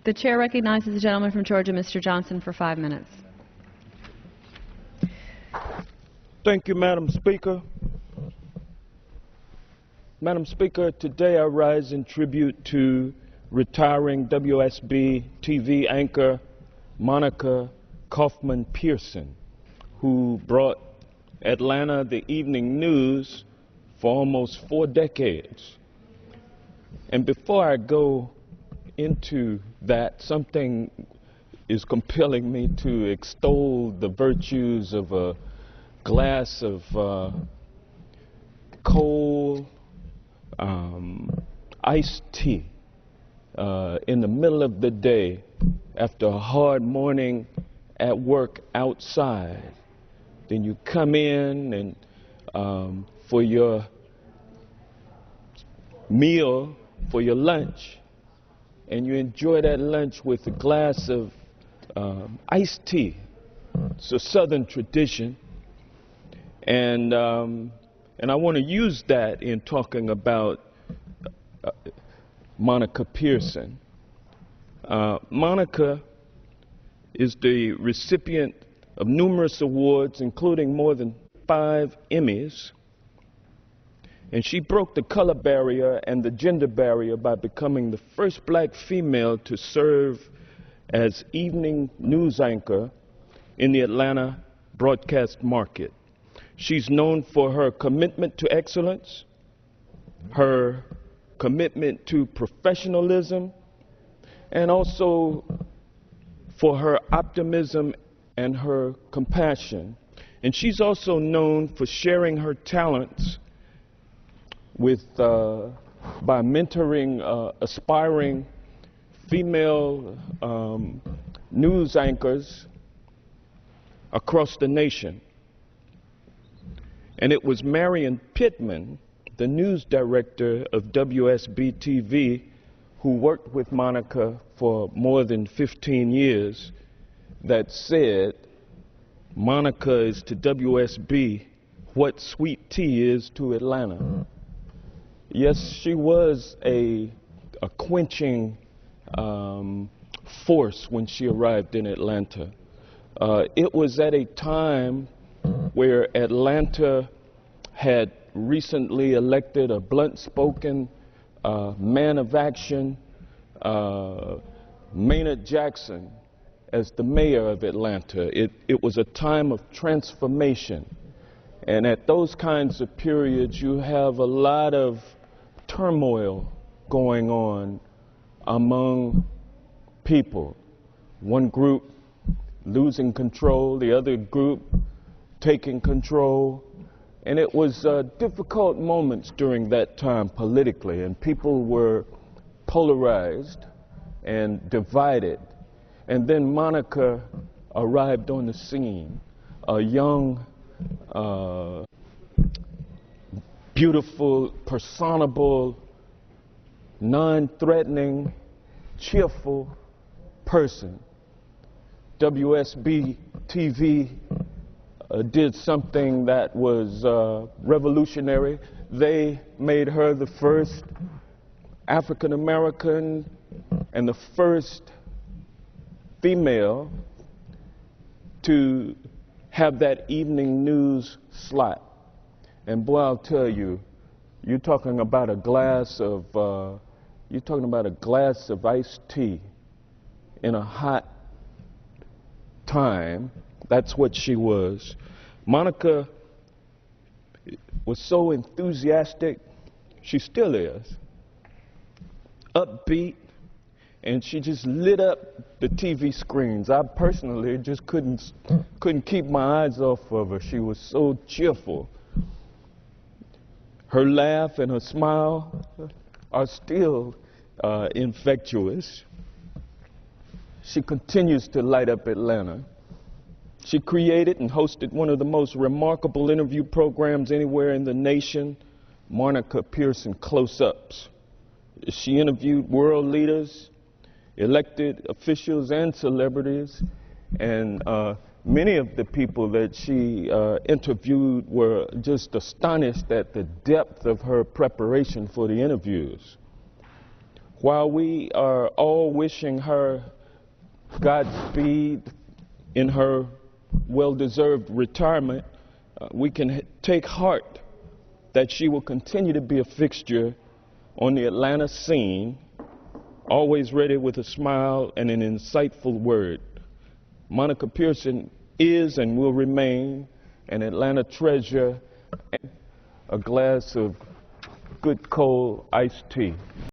The chair recognizes the gentleman from Georgia, Mr. Johnson, for 5 minutes. Thank you, Madam Speaker. Madam Speaker, today I rise in tribute to retiring WSB TV anchor Monica Pearson, who brought Atlanta the evening news for almost 4 decades. And before I go into that, something is compelling me to extol the virtues of a glass of cold iced tea in the middle of the day after a hard morning at work outside. Then you come in and for your meal, for your lunch, and you enjoy that lunch with a glass of iced tea. It's a Southern tradition, and I want to use that in talking about Monica Pearson. Monica is the recipient of numerous awards, including more than 5 Emmys. And she broke the color barrier and the gender barrier by becoming the first black female to serve as evening news anchor in the Atlanta broadcast market. She's known for her commitment to excellence, her commitment to professionalism, and also for her optimism and her compassion. And she's also known for sharing her talents by mentoring aspiring female news anchors across the nation. And it was Marion Pittman, the news director of WSB TV, who worked with Monica for more than 15 years, that said Monica is to WSB what sweet tea is to Atlanta. Yes, she was a quenching force when she arrived in Atlanta. It was at a time where Atlanta had recently elected a blunt-spoken man of action, Maynard Jackson, as the mayor of Atlanta. It was a time of transformation. And at those kinds of periods, you have a lot of turmoil going on among people. One group losing control, the other group taking control. And it was difficult moments during that time politically, and people were polarized and divided. And then Monica arrived on the scene, a young, beautiful, personable, non-threatening, cheerful person. WSB TV did something that was revolutionary. They made her the first African American and the first female to have that evening news slot. And boy, I'll tell you, you're talking about a glass of iced tea in a hot time. That's what she was. Monica was so enthusiastic, she still is, upbeat, and she just lit up the TV screens. I personally just couldn't keep my eyes off of her. She was so cheerful. Her laugh and her smile are still infectious. She continues to light up Atlanta. She created and hosted one of the most remarkable interview programs anywhere in the nation, Monica Pearson Close-Ups. She interviewed world leaders, elected officials, and celebrities, and many of the people that she interviewed were just astonished at the depth of her preparation for the interviews. While we are all wishing her Godspeed in her well-deserved retirement, we can take heart that she will continue to be a fixture on the Atlanta scene, always ready with a smile and an insightful word. Monica Pearson is and will remain an Atlanta treasure, and a glass of good cold iced tea.